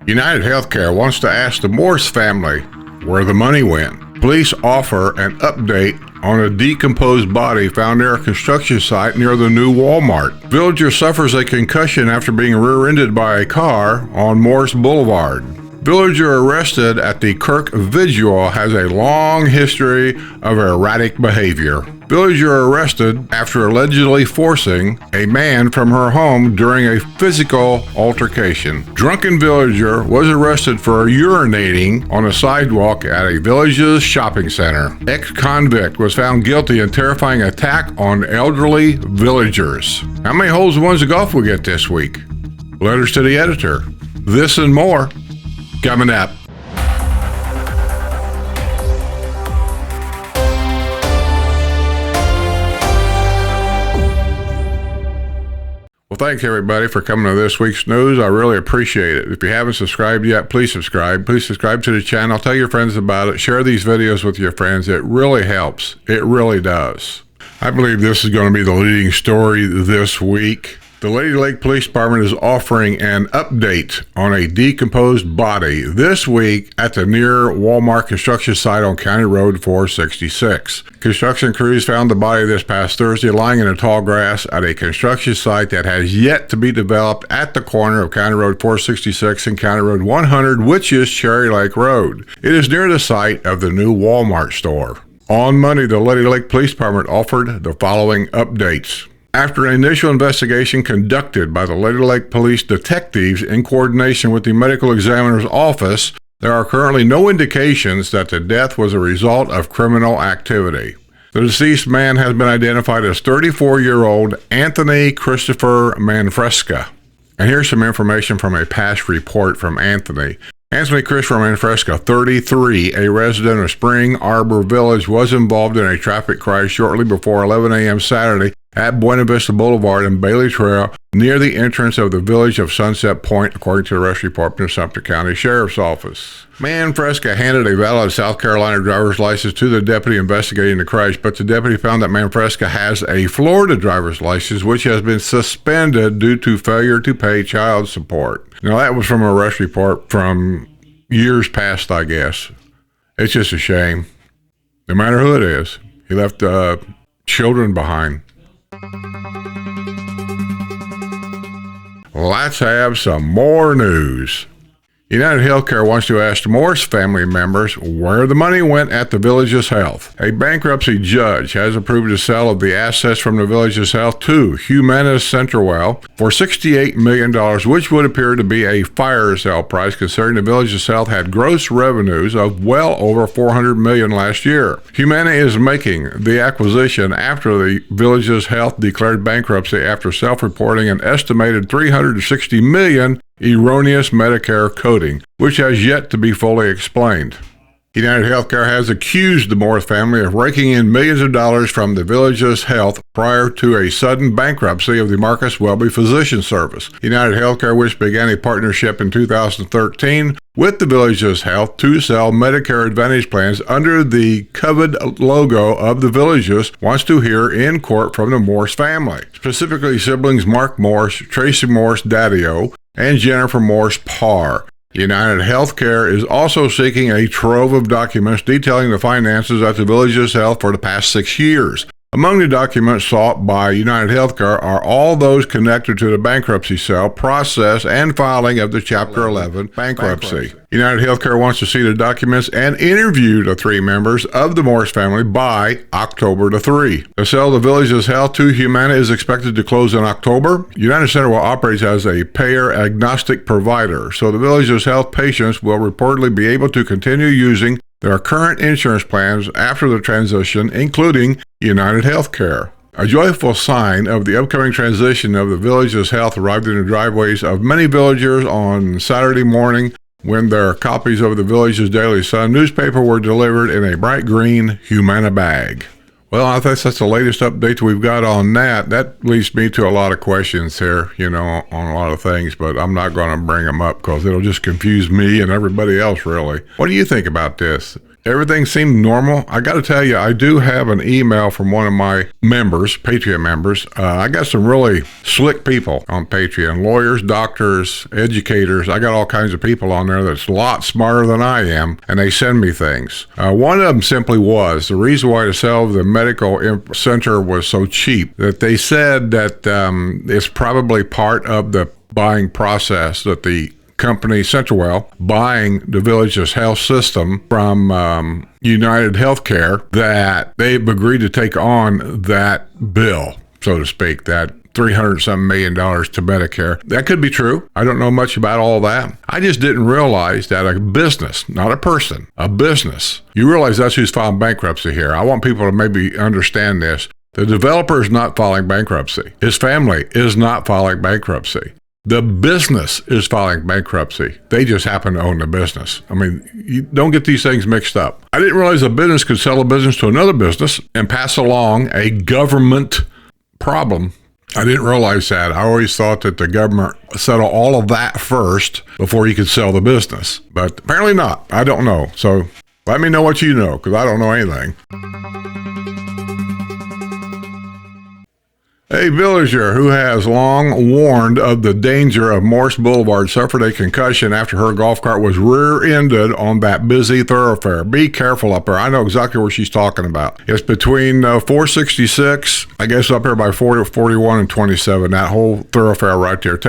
United Healthcare wants to ask the Morse family where the money went. Police offer an update on a decomposed body found near a construction site near the new Walmart. Villager suffers a concussion after being rear-ended by a car on Morse Boulevard. Villager arrested at the Kirk Vigil has a long history of erratic behavior. Villager arrested after allegedly forcing a man from her home during a physical altercation. Drunken villager was arrested for urinating on a sidewalk at a village's shopping center. Ex-convict was found guilty in terrifying attack on elderly villagers. How many holes in one's golf we get this week? Letters to the editor. This and more coming up. Well, thanks everybody for coming to this week's news. I really appreciate it. If you haven't subscribed yet, please subscribe. Please subscribe to the channel. Tell your friends about it. Share these videos with your friends. It really helps. It really does. I believe this is going to be the leading story this week. The Lady Lake Police Department is offering an update on a decomposed body this week at the near Walmart construction site on County Road 466. Construction crews found the body this past Thursday lying in the tall grass at a construction site that has yet to be developed at the corner of County Road 466 and County Road 100, which is Cherry Lake Road. It is near the site of the new Walmart store. On Monday, the Lady Lake Police Department offered the following updates. After an initial investigation conducted by the Lady Lake Police detectives in coordination with the medical examiner's office, there are currently no indications that the death was a result of criminal activity. The deceased man has been identified as 34-year-old Anthony Christopher Manfresca. And here's some information from a past report from Anthony. Anthony Christopher Manfresca, 33, a resident of Spring Arbor Village, was involved in a traffic crash shortly before 11 a.m. Saturday at Buena Vista Boulevard and Bailey Trail near the entrance of the village of Sunset Point, according to the arrest report from the Sumter County Sheriff's Office. Manfresca handed a valid South Carolina driver's license to the deputy investigating the crash, but the deputy found that Manfresca has a Florida driver's license, which has been suspended due to failure to pay child support. Now, that was from an arrest report from years past, I guess. It's just a shame. No matter who it is, he left children behind. Let's have some more news. United Healthcare wants to ask Morse family members where the money went at the Village's Health. A bankruptcy judge has approved the sale of the assets from the Village's Health to Humana Centerwell for $68 million, which would appear to be a fire sale price considering the Village's Health had gross revenues of well over $400 million last year. Humana is making the acquisition after the Village's Health declared bankruptcy after self-reporting an estimated $360 million erroneous Medicare coding, which has yet to be fully explained. United Healthcare has accused the Morse family of raking in millions of dollars from the Village's Health prior to a sudden bankruptcy of the Marcus Welby Physician Service. United Healthcare, which began a partnership in 2013 with the Village's Health to sell Medicare Advantage plans under the coveted logo of the Village's, wants to hear in court from the Morse family, specifically siblings Mark Morse, Tracy Morse Daddio, and Jennifer Morse Parr. United Healthcare is also seeking a trove of documents detailing the finances at the Village's Health for the past 6 years. Among the documents sought by United Healthcare are all those connected to the bankruptcy sale process and filing of the Chapter 11 bankruptcy. United Healthcare wants to see the documents and interview the 3 members of the Morse family by October 3. The sale of the Village's Health to Humana is expected to close in October. United Centerwell operates as a payer-agnostic provider, so the Village's Health patients will reportedly be able to continue using their current insurance plans after the transition, including United Healthcare. A joyful sign of the upcoming transition of the Village's Health arrived in the driveways of many villagers on Saturday morning when their copies of the Village's Daily Sun newspaper were delivered in a bright green Humana bag. Well, I think that's the latest update we've got on that. That leads me to a lot of questions here, on a lot of things, but I'm not going to bring them up because it'll just confuse me and everybody else, really. What do you think about this? Everything seemed normal. I got to tell you, I do have an email from one of my members, Patreon members. I got some really slick people on Patreon, lawyers, doctors, educators. I got all kinds of people on there that's a lot smarter than I am, and they send me things. One of them simply was the reason why to sell the medical center was so cheap that they said that it's probably part of the buying process that the company Centralwell buying the village's health system from United Healthcare, that they've agreed to take on that bill, so to speak, that $300-something million to Medicare. That could be true. I don't know much about all that. I just didn't realize that a business, not a person, a business, you realize that's who's filing bankruptcy here. I want people to maybe understand this. The developer is not filing bankruptcy. His family is not filing bankruptcy. The business is filing bankruptcy. They just happen to own the business. I mean, you don't get these things mixed up. I didn't realize a business could sell a business to another business and pass along a government problem. I didn't realize that. I always thought that the government settled all of that first before you could sell the business. But apparently not. I don't know. So let me know what you know, because I don't know anything. A villager who has long warned of the danger of Morse Boulevard suffered a concussion after her golf cart was rear-ended on that busy thoroughfare. Be careful up there. I know exactly where she's talking about. It's between 466, I guess up here by 41 and 27, that whole thoroughfare right there.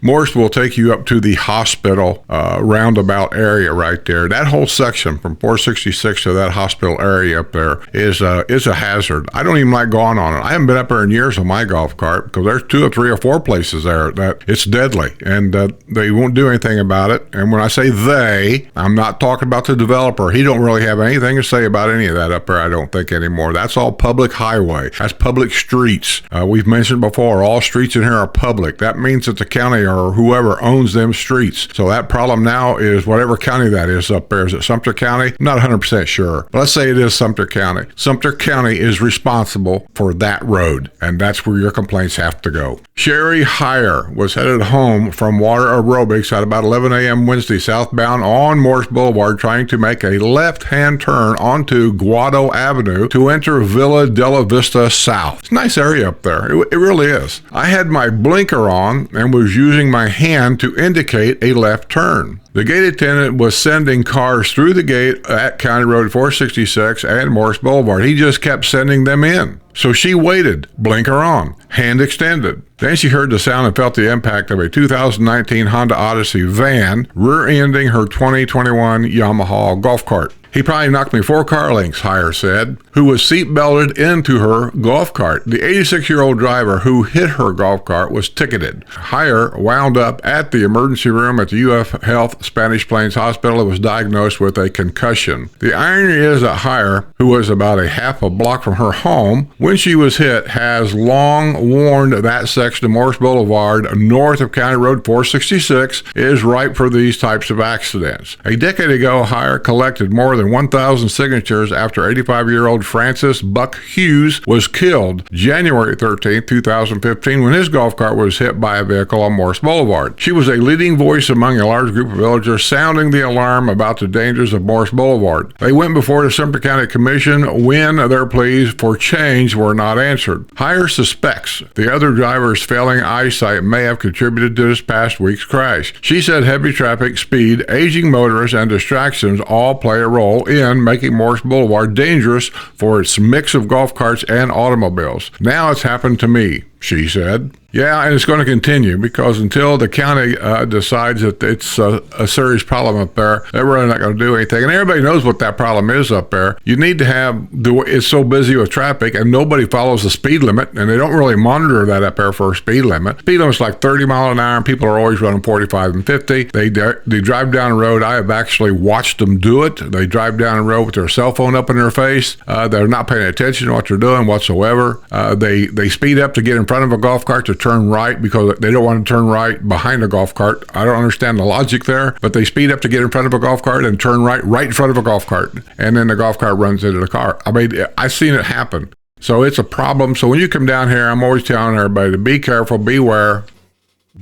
Morse will take you up to the hospital roundabout area right there. That whole section from 466 to that hospital area up there is a hazard. I don't even like going on it. I haven't been up there in years on my golf cart because there's 2 or 3 or 4 places there that it's deadly, and they won't do anything about it. And when I say they, I'm not talking about the developer. He don't really have anything to say about any of that up there, I don't think, anymore. That's all public highway. That's public streets. We've mentioned before, all streets in here are public. That means that the county or whoever owns them streets. So that problem now is whatever county that is up there. Is it Sumter County? I'm not 100% sure. But let's say it is Sumter County. Sumter County is responsible for that road, and that's where your complaints have to go. Sherry Heyer was headed home from water aerobics at about 11 a.m. Wednesday southbound on Morse Boulevard, trying to make a left-hand turn onto Guado Avenue to enter Villa Della Vista South. It's a nice area up there. It really is. I had my blinker on and was using my hand to indicate a left turn. The gate attendant was sending cars through the gate at County Road 466 and Morse Boulevard. He just kept sending them in. So she waited, blinker on, hand extended. Then she heard the sound and felt the impact of a 2019 Honda Odyssey van rear-ending her 2021 Yamaha golf cart. He probably knocked me 4 car lengths, Heyer said, who was seat-belted into her golf cart. The 86-year-old driver who hit her golf cart was ticketed. Heyer wound up at the emergency room at the UF Health Spanish Plains Hospital and was diagnosed with a concussion. The irony is that Heyer, who was about a half a block from her home when she was hit, has long warned that section of Morse Boulevard north of County Road 466 is ripe for these types of accidents. A decade ago, Heyer collected more than 1,000 signatures after 85-year-old Francis Buck Hughes was killed January 13, 2015, when his golf cart was hit by a vehicle on Morse Boulevard. She was a leading voice among a large group of villagers sounding the alarm about the dangers of Morse Boulevard. They went before the Sumter County Commission when their pleas for change were not answered. Heyer suspects the other driver's failing eyesight may have contributed to this past week's crash. She said heavy traffic, speed, aging motorists, and distractions all play a role in making Morse Boulevard dangerous for its mix of golf carts and automobiles. Now it's happened to me, she said. Yeah, and it's going to continue because until the county decides that it's a serious problem up there, they're really not going to do anything. And everybody knows what that problem is up there. You need to have, it's so busy with traffic and nobody follows the speed limit, and they don't really monitor that up there for a speed limit. Speed limit's like 30 miles an hour, and people are always running 45 and 50. They drive down the road. I have actually watched them do it. They drive down the road with their cell phone up in their face. They're not paying attention to what they're doing whatsoever. They speed up to get in front of a golf cart to turn right because they don't want to turn right behind a golf cart. I don't understand the logic there, but they speed up to get in front of a golf cart and turn right in front of a golf cart, and then the golf cart runs into the car. I mean, I've seen it happen. So it's a problem. So when you come down here, I'm always telling everybody to be careful, beware,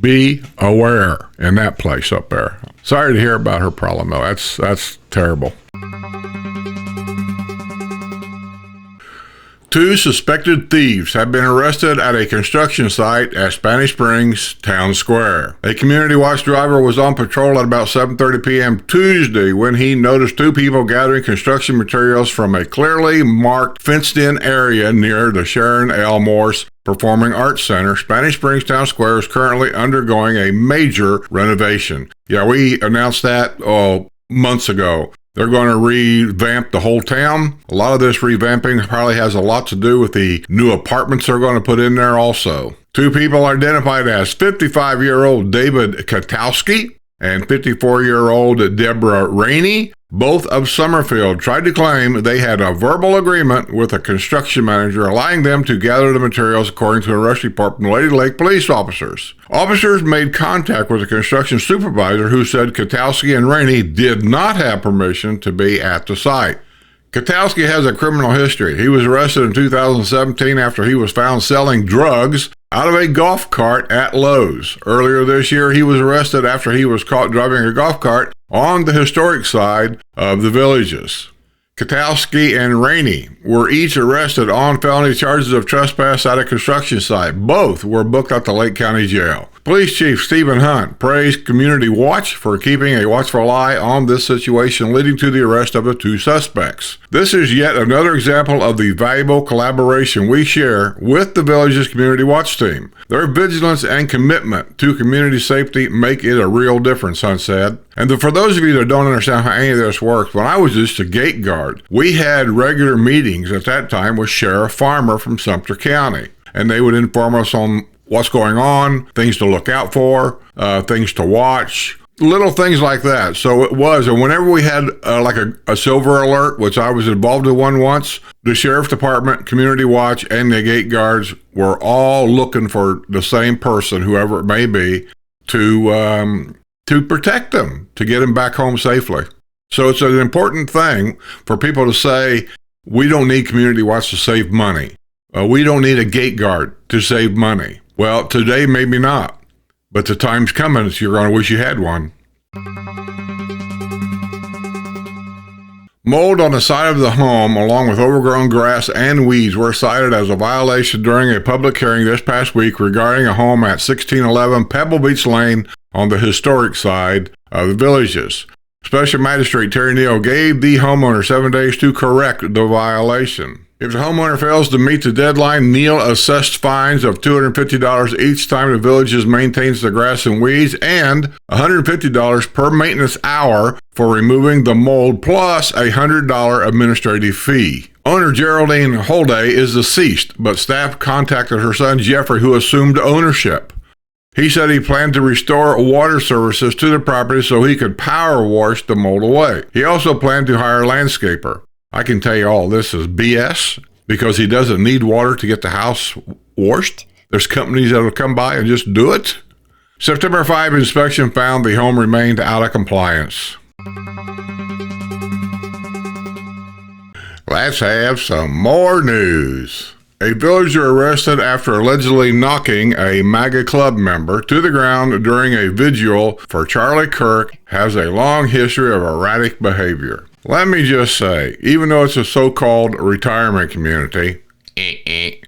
be aware in that place up there. Sorry to hear about her problem, though. That's terrible. 2 suspected thieves have been arrested at a construction site at Spanish Springs Town Square. A community watch driver was on patrol at about 7:30 p.m. Tuesday when he noticed 2 people gathering construction materials from a clearly marked fenced-in area near the Sharon L. Morse Performing Arts Center. Spanish Springs Town Square is currently undergoing a major renovation. Yeah, we announced that months ago. They're going to revamp the whole town. A lot of this revamping probably has a lot to do with the new apartments they're going to put in there also. 2 people identified as 55-year-old David Katowski and 54-year-old Deborah Rainey, both of Summerfield, tried to claim they had a verbal agreement with a construction manager allowing them to gather the materials, according to a arrest report from Lady Lake police officers. Officers made contact with the construction supervisor, who said Katowski and Rainey did not have permission to be at the site. Katowski has a criminal history. He was arrested in 2017 after he was found selling drugs out of a golf cart at Lowe's. Earlier this year, he was arrested after he was caught driving a golf cart on the historic side of the Villages. Katowski and Rainey were each arrested on felony charges of trespass at a construction site. Both were booked at the Lake County Jail. Police Chief Stephen Hunt praised Community Watch for keeping a watchful eye on this situation, leading to the arrest of the 2 suspects. This is yet another example of the valuable collaboration we share with the Villages Community Watch team. Their vigilance and commitment to community safety make it a real difference, Hunt said. And for those of you that don't understand how any of this works, when I was just a gate guard, we had regular meetings at that time with Sheriff Farmer from Sumter County, and they would inform us on what's going on, things to look out for, things to watch, little things like that. So it was, and whenever we had like a silver alert, which I was involved in one once, the Sheriff's Department, Community Watch, and the gate guards were all looking for the same person, whoever it may be, to protect them, to get them back home safely. So it's an important thing for people to say, we don't need Community Watch to save money. We don't need a gate guard to save money. Well, today maybe not, but the time's coming, so you're going to wish you had one. Mold on the side of the home, along with overgrown grass and weeds, were cited as a violation during a public hearing this past week regarding a home at 1611 Pebble Beach Lane on the historic side of the Villages. Special Magistrate Terry Neal gave the homeowner 7 days to correct the violation. If the homeowner fails to meet the deadline, Neal assessed fines of $250 each time the Villages maintains the grass and weeds, and $150 per maintenance hour for removing the mold, plus a $100 administrative fee. Owner Geraldine Holday is deceased, but staff contacted her son Jeffrey, who assumed ownership. He said he planned to restore water services to the property so he could power wash the mold away. He also planned to hire a landscaper. I can tell you all this is BS, because he doesn't need water to get the house washed. There's companies that will come by and just do it. September 5 inspection found the home remained out of compliance. Let's have some more news. A villager arrested after allegedly knocking a MAGA club member to the ground during a vigil for Charlie Kirk has a long history of erratic behavior. Let me just say, even though it's a so-called retirement community, if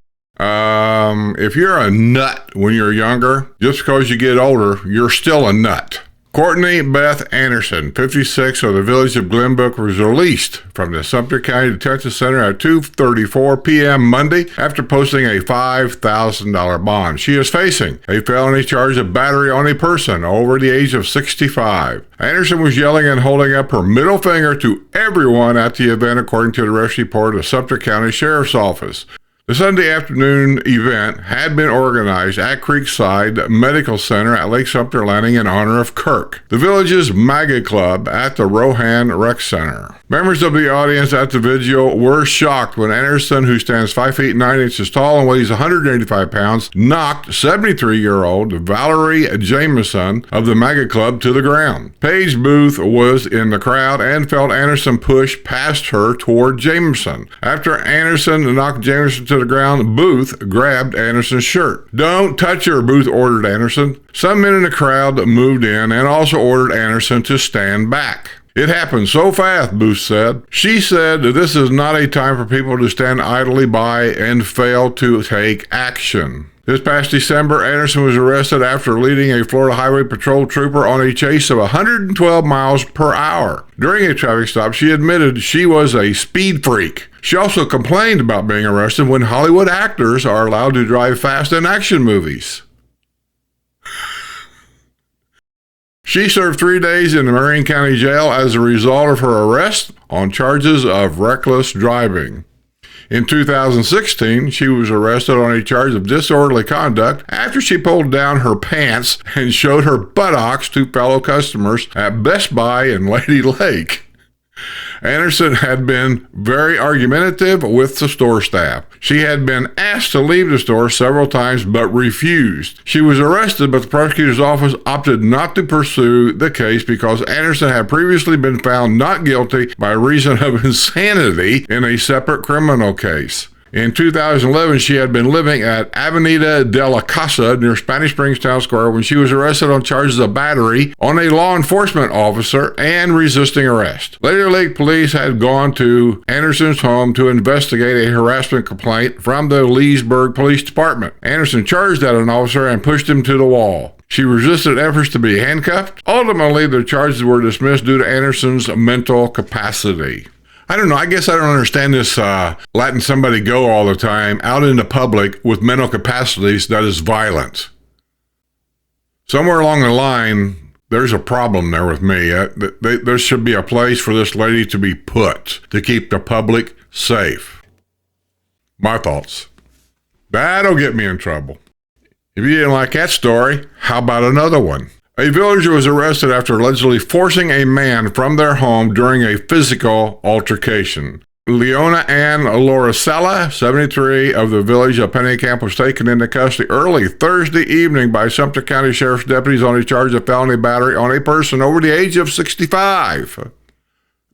you're a nut when you're younger, just because you get older, you're still a nut. Courtney Beth Anderson, 56, of the village of Glenbrook, was released from the Sumter County Detention Center at 2:34 p.m. Monday after posting a $5,000 bond. She is facing a felony charge of battery on a person over the age of 65. Anderson was yelling and holding up her middle finger to everyone at the event, according to the arrest report of Sumter County Sheriff's Office. The Sunday afternoon event had been organized at Creekside Medical Center at Lake Sumter Landing in honor of Kirk, the village's MAGA club at the Rohan Rec Center. Members of the audience at the vigil were shocked when Anderson, who stands 5 feet 9 inches tall and weighs 185 pounds, knocked 73-year-old Valerie Jameson of the MAGA club to the ground. Paige Booth was in the crowd and felt Anderson push past her toward Jameson. After Anderson knocked Jameson to the ground, Booth grabbed Anderson's shirt. "Don't touch her," Booth ordered Anderson. Some men in the crowd moved in and also ordered Anderson to stand back. It happened so fast, Booth said. She said that this is not a time for people to stand idly by and fail to take action. This past December, Anderson was arrested after leading a Florida Highway Patrol trooper on a chase of 112 miles per hour. During a traffic stop, she admitted she was a speed freak. She also complained about being arrested when Hollywood actors are allowed to drive fast in action movies. She served 3 days in the Marion County Jail as a result of her arrest on charges of reckless driving. In 2016, she was arrested on a charge of disorderly conduct after she pulled down her pants and showed her buttocks to fellow customers at Best Buy in Lady Lake. Anderson had been very argumentative with the store staff. She had been asked to leave the store several times but refused. She was arrested, but the prosecutor's office opted not to pursue the case because Anderson had previously been found not guilty by reason of insanity in a separate criminal case. In 2011, she had been living at Avenida de la Casa near Spanish Springs Town Square when she was arrested on charges of battery on a law enforcement officer and resisting arrest. Lady Lake police had gone to Anderson's home to investigate a harassment complaint from the Leesburg Police Department. Anderson charged at an officer and pushed him to the wall. She resisted efforts to be handcuffed. Ultimately, the charges were dismissed due to Anderson's mental capacity. I don't know. I guess I don't understand this letting somebody go all the time out in the public with mental capacities that is violent. Somewhere along the line, there's a problem there with me. There should be a place for this lady to be put to keep the public safe. My thoughts. That'll get me in trouble. If you didn't like that story, how about another one? A villager was arrested after allegedly forcing a man from their home during a physical altercation. Leona Ann Loricella, 73, of the village of Pennycamp, was taken into custody early Thursday evening by Sumter County Sheriff's deputies on a charge of felony battery on a person over the age of 65.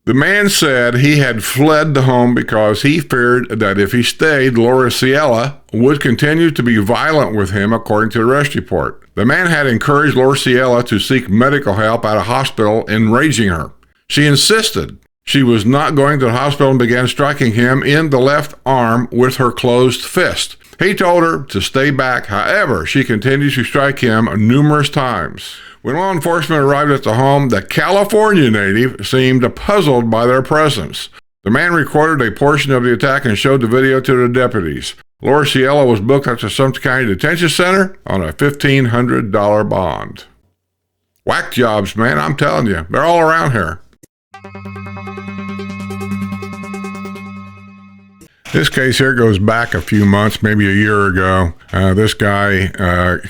The man said he had fled the home because he feared that if he stayed, Loricella would continue to be violent with him, according to the arrest report. The man had encouraged Loricella to seek medical help at a hospital, enraging her. She insisted she was not going to the hospital and began striking him in the left arm with her closed fist. He told her to stay back. However, she continued to strike him numerous times. When law enforcement arrived at the home, the California native seemed puzzled by their presence. The man recorded a portion of the attack and showed the video to the deputies. Loricella was booked at the Sumter County Detention Center on a $1,500 bond. Whack jobs, man, I'm telling you. They're all around here. This case here goes back a few months, maybe a year ago. This guy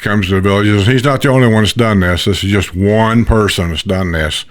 comes to the villages. He's not the only one that's done this. This is just one person that's done this.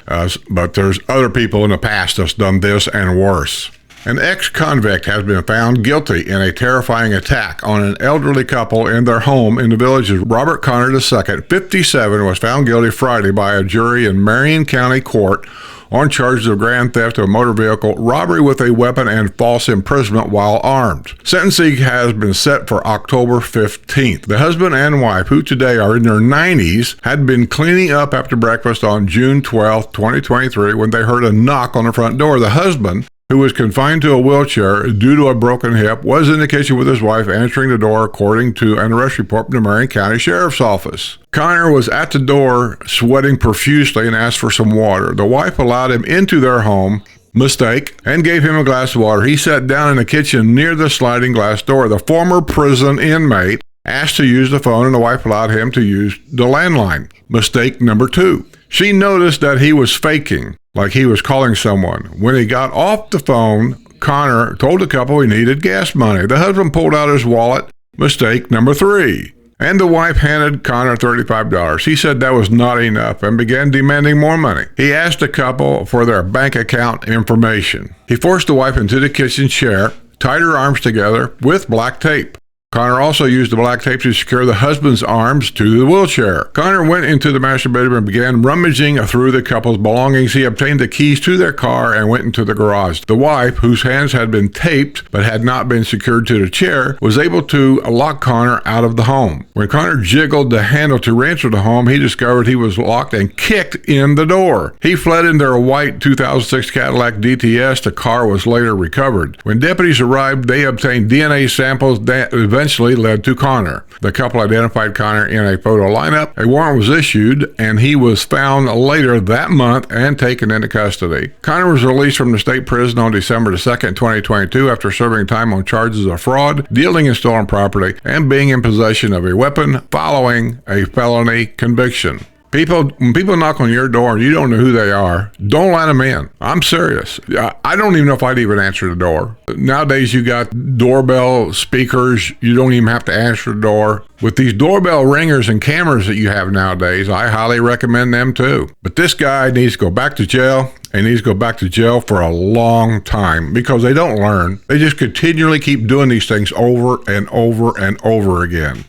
But there's other people in the past that's done this and worse. An ex-convict has been found guilty in a terrifying attack on an elderly couple in their home in the villages. Robert Connor II, 57, was found guilty Friday by a jury in Marion County Court on charges of grand theft of a motor vehicle, robbery with a weapon, and false imprisonment while armed. Sentencing has been set for October 15th. The husband and wife, who today are in their 90s, had been cleaning up after breakfast on June 12, 2023, when they heard a knock on the front door. The husband, who was confined to a wheelchair due to a broken hip, was in the kitchen with his wife answering the door, according to an arrest report from the Marion County Sheriff's Office. Connor was at the door sweating profusely and asked for some water. The wife allowed him into their home, mistake, and gave him a glass of water. He sat down in the kitchen near the sliding glass door. The former prison inmate asked to use the phone, and the wife allowed him to use the landline. Mistake number 2. She noticed that he was faking, like he was calling someone. When he got off the phone, Connor told the couple he needed gas money. The husband pulled out his wallet. Mistake number 3. And the wife handed Connor $35. He said that was not enough and began demanding more money. He asked the couple for their bank account information. He forced the wife into the kitchen chair, tied her arms together with black tape. Connor also used the black tape to secure the husband's arms to the wheelchair. Connor went into the master bedroom and began rummaging through the couple's belongings. He obtained the keys to their car and went into the garage. The wife, whose hands had been taped but had not been secured to the chair, was able to lock Connor out of the home. When Connor jiggled the handle to re-enter the home, he discovered he was locked and kicked in the door. He fled in their white 2006 Cadillac DTS. The car was later recovered. When deputies arrived, they obtained DNA samples that eventually led to Connor. The couple identified Connor in a photo lineup. A warrant was issued, and he was found later that month and taken into custody. Connor was released from the state prison on December 2nd, 2022, after serving time on charges of fraud, dealing in stolen property, and being in possession of a weapon following a felony conviction. When people knock on your door and you don't know who they are, don't let them in. I'm serious. I don't even know if I'd even answer the door. Nowadays, you got doorbell speakers. You don't even have to answer the door. With these doorbell ringers and cameras that you have nowadays, I highly recommend them too. But this guy needs to go back to jail, and needs to go back to jail for a long time because they don't learn. They just continually keep doing these things over and over and over again.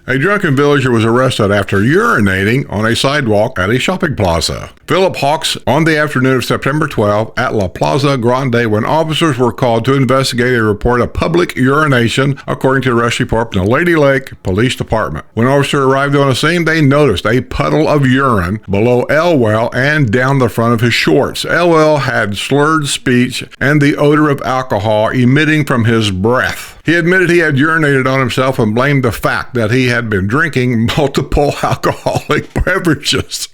A drunken villager was arrested after urinating on a sidewalk at a shopping plaza. Philip Hawks on the afternoon of September 12 at La Plaza Grande when officers were called to investigate a report of public urination, according to a arrest report from the Lady Lake Police Department. When officers arrived on the scene, they noticed a puddle of urine below Elwell and down the front of his shorts. Elwell had slurred speech and the odor of alcohol emitting from his breath. He admitted he had urinated on himself and blamed the fact that he had been drinking multiple alcoholic beverages.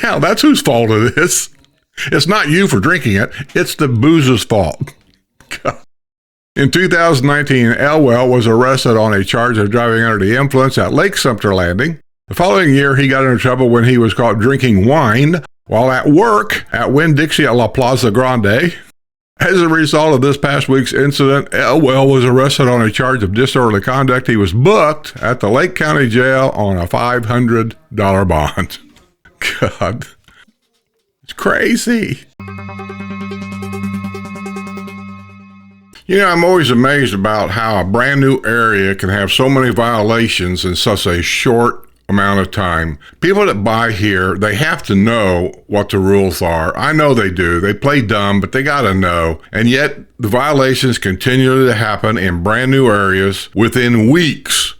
Yeah, that's whose fault it is. It's not you for drinking it. It's the booze's fault. In 2019, Elwell was arrested on a charge of driving under the influence at Lake Sumter Landing. The following year, he got into trouble when he was caught drinking wine while at work at Winn-Dixie at La Plaza Grande. As a result of this past week's incident, Elwell was arrested on a charge of disorderly conduct. He was booked at the Lake County Jail on a $500 bond. God, it's crazy. You know, I'm always amazed about how a brand new area can have so many violations in such a short amount of time. People that buy here, they have to know what the rules are. I know they do. They play dumb, but they got to know. And yet the violations continue to happen in brand new areas within weeks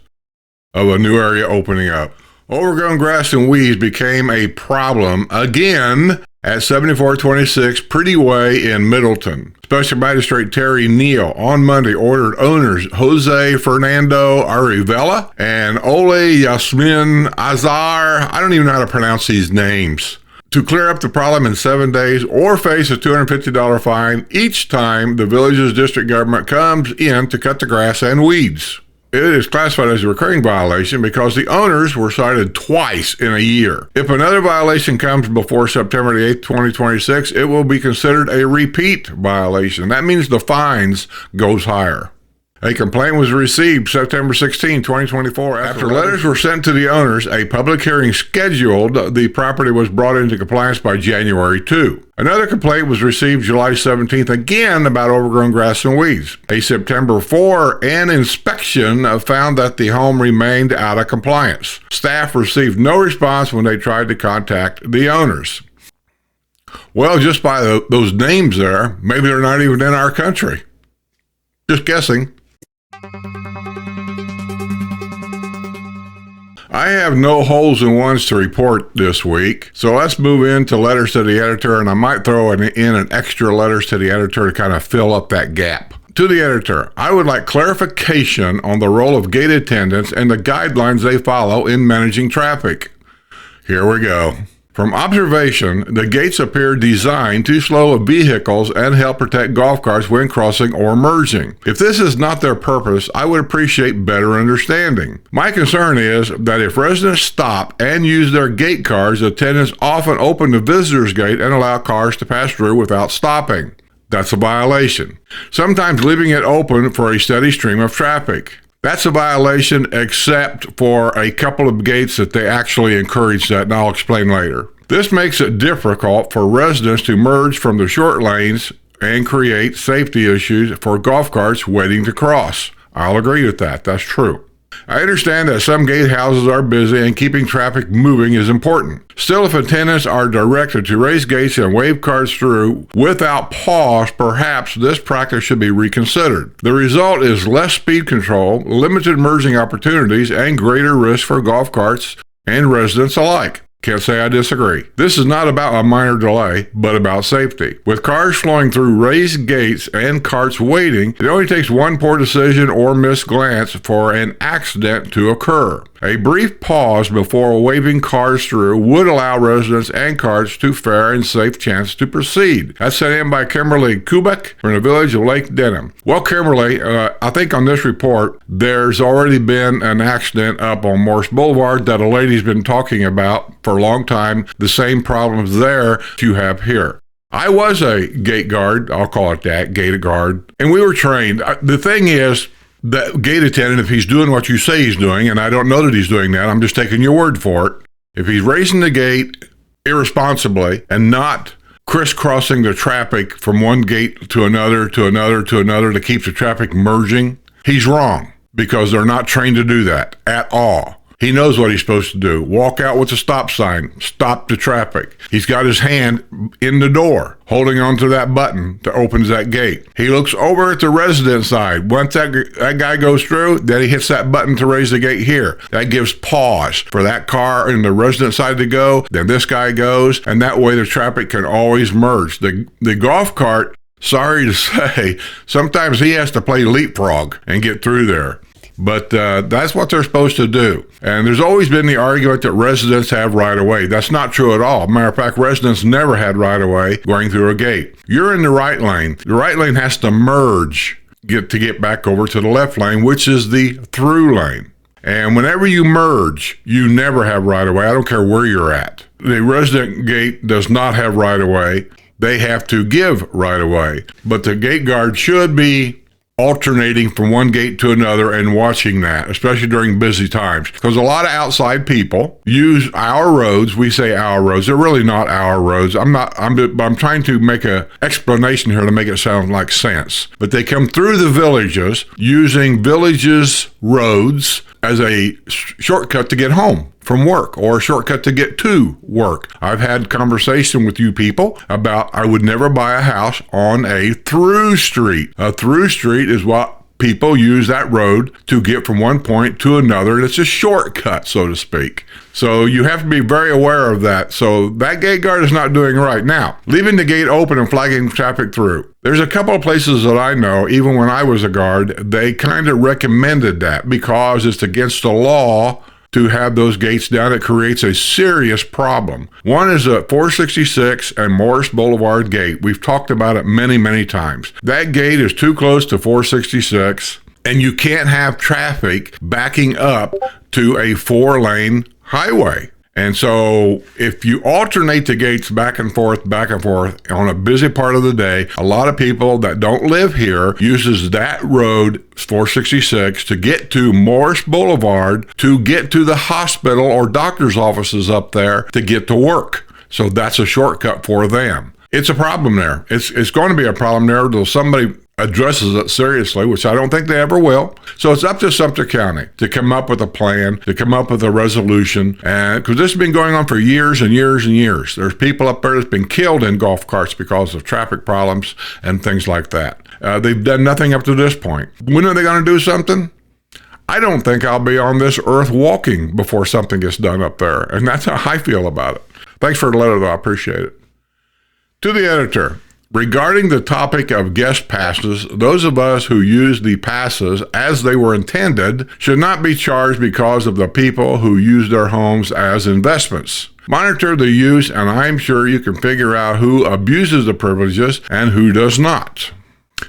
of a new area opening up. Overgrown grass and weeds became a problem again at 7426 Pretty Way in Middleton. Special Magistrate Terry Neal on Monday ordered owners Jose Fernando Arivella and Ole Yasmin Azar, I don't even know how to pronounce these names, to clear up the problem in 7 days or face a $250 fine each time the village's district government comes in to cut the grass and weeds. It is classified as a recurring violation because the owners were cited twice in a year. If another violation comes before September 8, 2026, it will be considered a repeat violation. That means the fines goes higher. A complaint was received September 16, 2024. After letters were sent to the owners, a public hearing scheduled. The property was brought into compliance by January 2. Another complaint was received July 17th, again about overgrown grass and weeds. A September 4, an inspection found that the home remained out of compliance. Staff received no response when they tried to contact the owners. Well, just by those names there, maybe they're not even in our country. Just guessing. I have no holes in ones to report this week, so let's move into letters to the editor, and I might throw in an extra letters to the editor to kind of fill up that gap. To the editor, I would like clarification on the role of gate attendants and the guidelines they follow in managing traffic. Here we go. From observation, the gates appear designed to slow vehicles and help protect golf carts when crossing or merging. If this is not their purpose, I would appreciate better understanding. My concern is that if residents stop and use their gate cards, attendants often open the visitor's gate and allow cars to pass through without stopping. That's a violation. Sometimes leaving it open for a steady stream of traffic. That's a violation except for a couple of gates that they actually encourage that, and I'll explain later. This makes it difficult for residents to merge from the short lanes and create safety issues for golf carts waiting to cross. I'll agree with that. That's true. I understand that some gatehouses are busy and keeping traffic moving is important. Still, if attendants are directed to raise gates and wave cars through without pause, perhaps this practice should be reconsidered. The result is less speed control, limited merging opportunities, and greater risk for golf carts and residents alike. Can't say I disagree. This is not about a minor delay, but about safety. With cars flowing through raised gates and carts waiting, it only takes one poor decision or missed glance for an accident to occur. A brief pause before waving cars through would allow residents and carts to fair and safe chance to proceed. That's sent in by Kimberly Kubek from the village of Lake Denham. Well, Kimberly, I think on this report, there's already been an accident up on Morse Boulevard that a lady's been talking about for a long time. The same problems there that you have here. I was a gate guard, I'll call it that, gate guard, and we were trained. The thing is, the gate attendant, if he's doing what you say he's doing, and I don't know that he's doing that, I'm just taking your word for it. If he's raising the gate irresponsibly and not crisscrossing the traffic from one gate to another to keep the traffic merging, he's wrong because they're not trained to do that at all. He knows what he's supposed to do. Walk out with a stop sign, stop the traffic. He's got his hand in the door, holding onto that button that opens that gate. He looks over at the resident side. Once that guy goes through, then he hits that button to raise the gate here. That gives pause for that car in the resident side to go. Then this guy goes, and that way the traffic can always merge. The golf cart, sorry to say, sometimes he has to play leapfrog and get through there. But that's what they're supposed to do. And there's always been the argument that residents have right-of-way. That's not true at all. Matter of fact, residents never had right-of-way going through a gate. You're in the right lane. The right lane has to merge to get back over to the left lane, which is the through lane. And whenever you merge, you never have right-of-way. I don't care where you're at. The resident gate does not have right-of-way. They have to give right-of-way. But the gate guard should be alternating from one gate to another and watching that, especially during busy times. Because a lot of outside people use our roads. We say our roads. They're really not our roads. I'm trying to make an explanation here to make it sound like sense. But they come through the villages using villages' roads as a shortcut to get home from work or a shortcut to get to work. I've had conversation with you people about I would never buy a house on a through street. A through street is what people use that road to get from one point to another. It's a shortcut, so to speak. So you have to be very aware of that. So that gate guard is not doing right. Now, leaving the gate open and flagging traffic through. There's a couple of places that I know, even when I was a guard, they kind of recommended that because it's against the law to have those gates down. It creates a serious problem. One is a 466 and Morris Boulevard gate. We've talked about it many, many times. That gate is too close to 466, and you can't have traffic backing up to a 4-lane highway. And so if you alternate the gates back and forth on a busy part of the day, a lot of people that don't live here uses that road 466 to get to Morris Boulevard, to get to the hospital or doctor's offices up there to get to work. So that's a shortcut for them. It's a problem there. It's going to be a problem there until somebody addresses it seriously, which I don't think they ever will. So it's up to Sumter County to come up with a plan, to come up with a resolution, and because this has been going on for years and years and years. There's people up there that's been killed in golf carts because of traffic problems and things like that. They've done nothing up to this point. When are they going to do something? I don't think I'll be on this earth walking before something gets done up there, and that's how I feel about it. Thanks for the letter, though. I appreciate it. To the editor. Regarding the topic of guest passes, those of us who use the passes as they were intended should not be charged because of the people who use their homes as investments. Monitor the use, and I'm sure you can figure out who abuses the privileges and who does not.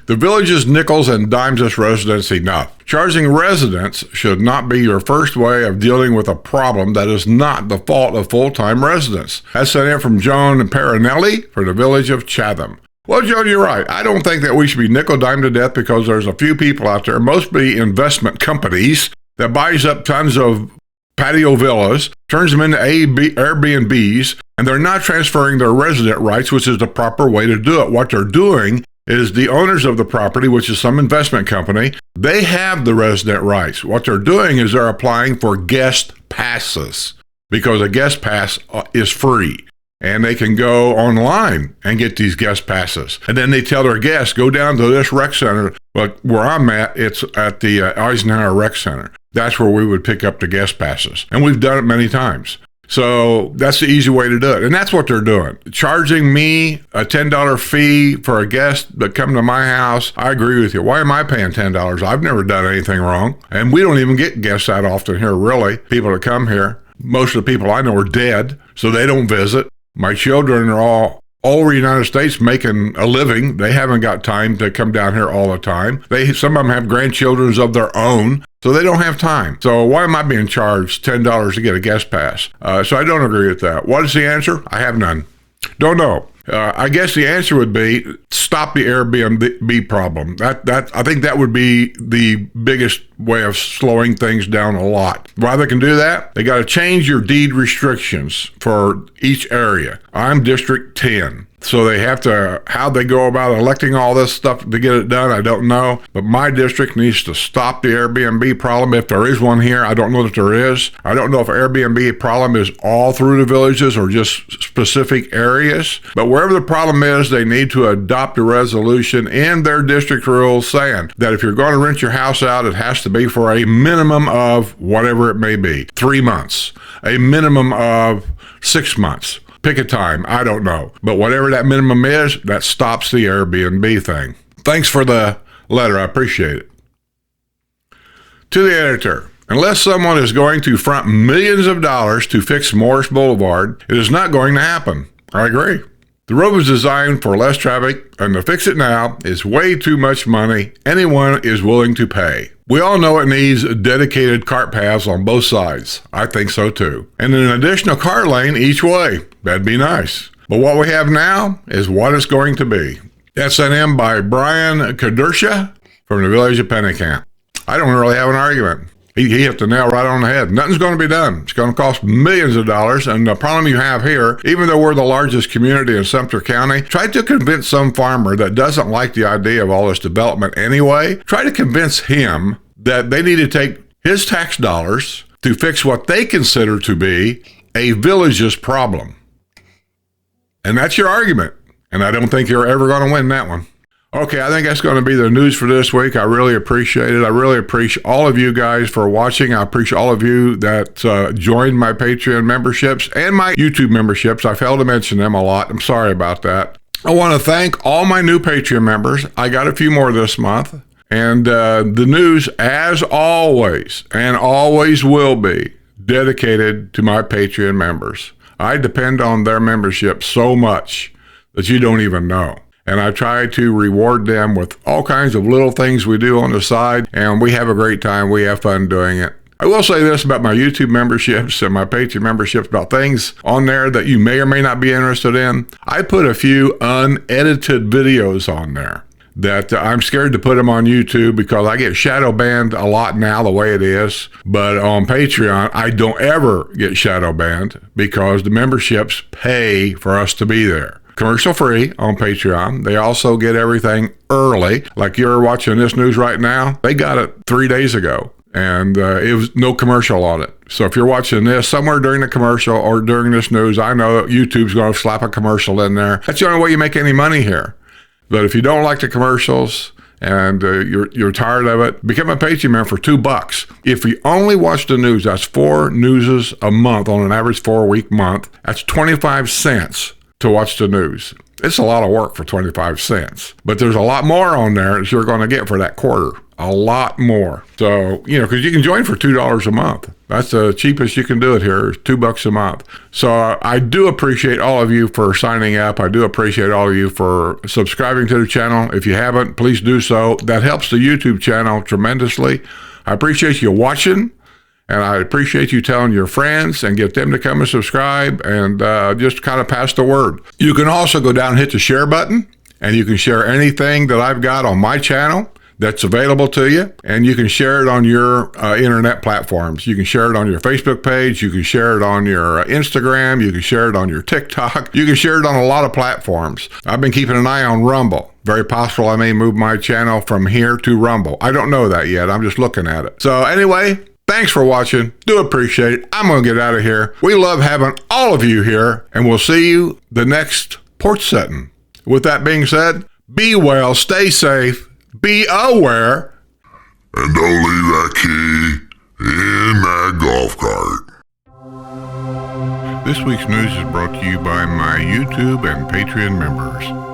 The village's nickels and dimes us residents enough. Charging residents should not be your first way of dealing with a problem that is not the fault of full-time residents. That's sent in from Joan Parinelli for the village of Chatham. Well, Joan, you're right. I don't think that we should be nickel-dime to death because there's a few people out there, mostly investment companies, that buys up tons of patio villas, turns them into Airbnbs, and they're not transferring their resident rights, which is the proper way to do it. What they're doing is the owners of the property, which is some investment company, they have the resident rights. What they're doing is they're applying for guest passes because a guest pass is free. And they can go online and get these guest passes. And then they tell their guests, go down to this rec center. But where I'm at, it's at the Eisenhower Rec Center. That's where we would pick up the guest passes. And we've done it many times. So that's the easy way to do it. And that's what they're doing. Charging me a $10 fee for a guest that come to my house. I agree with you. Why am I paying $10? I've never done anything wrong. And we don't even get guests that often here, really. People that come here. Most of the people I know are dead, so they don't visit. My children are all over the United States making a living. They haven't got time to come down here all the time. Some of them have grandchildren of their own, so they don't have time. So why am I being charged $10 to get a guest pass? So I don't agree with that. What is the answer? I have none. Don't know. I guess the answer would be stop the Airbnb problem. I think that would be the biggest way of slowing things down a lot. Why they can do that? They got to change your deed restrictions for each area. I'm District 10. So they have to, how they go about electing all this stuff to get it done, I don't know. But my district needs to stop the Airbnb problem. If there is one here, I don't know that there is. I don't know if Airbnb problem is all through the villages or just specific areas. But wherever the problem is, they need to adopt a resolution in their district rules saying that if you're going to rent your house out, it has to be for a minimum of whatever it may be, 3 months, a minimum of 6 months. Pick a time. I don't know. But whatever that minimum is, that stops the Airbnb thing. Thanks for the letter. I appreciate it. To the editor, unless someone is going to front millions of dollars to fix Morris Boulevard, it is not going to happen. I agree. The road was designed for less traffic, and to fix it now is way too much money anyone is willing to pay. We all know it needs dedicated cart paths on both sides. I think so too. And an additional car lane each way. That'd be nice. But what we have now is what it's going to be. That's sent in by Brian Kadersha from the village of Pennicamp. I don't really have an argument. He hit the nail right on the head. Nothing's going to be done. It's going to cost millions of dollars. And the problem you have here, even though we're the largest community in Sumter County, try to convince some farmer that doesn't like the idea of all this development anyway. Try to convince him that they need to take his tax dollars to fix what they consider to be a village's problem. And that's your argument. And I don't think you're ever going to win that one. Okay, I think that's going to be the news for this week. I really appreciate it. I really appreciate all of you guys for watching. I appreciate all of you that joined my Patreon memberships and my YouTube memberships. I failed to mention them a lot. I'm sorry about that. I want to thank all my new Patreon members. I got a few more this month. And the news, as always, and always will be, dedicated to my Patreon members. I depend on their membership so much that you don't even know. And I try to reward them with all kinds of little things we do on the side, and we have a great time. We have fun doing it. I will say this about my YouTube memberships and my Patreon memberships, about things on there that you may or may not be interested in. I put a few unedited videos on there that I'm scared to put them on YouTube because I get shadow banned a lot now the way it is. But on Patreon, I don't ever get shadow banned because the memberships pay for us to be there. Commercial free on Patreon. They also get everything early. Like you're watching this news right now, they got it 3 days ago. And it was no commercial on it. So if you're watching this somewhere during the commercial or during this news, I know YouTube's going to slap a commercial in there. That's the only way you make any money here. But if you don't like the commercials and you're tired of it, become a Patreon member for $2. If you only watch the news, that's 4 newses a month on an average 4-week month. That's 25 cents to watch the news. It's a lot of work for 25 cents. But there's a lot more on there that you're going to get for that quarter. A lot more. So, because you can join for $2 a month. That's the cheapest you can do it here, is $2 a month. So I do appreciate all of you for signing up. I do appreciate all of you for subscribing to the channel. If you haven't, please do so. That helps the YouTube channel tremendously. I appreciate you watching. And I appreciate you telling your friends and get them to come and subscribe and just kind of pass the word. You can also go down and hit the share button, and you can share anything that I've got on my channel that's available to you, and you can share it on your internet platforms. You can share it on your Facebook page. You can share it on your Instagram. You can share it on your TikTok. You can share it on a lot of platforms. I've been keeping an eye on Rumble. Very possible I may move my channel from here to Rumble. I don't know that yet. I'm just looking at it. So anyway, thanks for watching. Do appreciate it. I'm going to get out of here. We love having all of you here, and we'll see you the next porch setting. With that being said, be well, stay safe, be aware, and don't leave that key in that golf cart. This week's news is brought to you by my YouTube and Patreon members.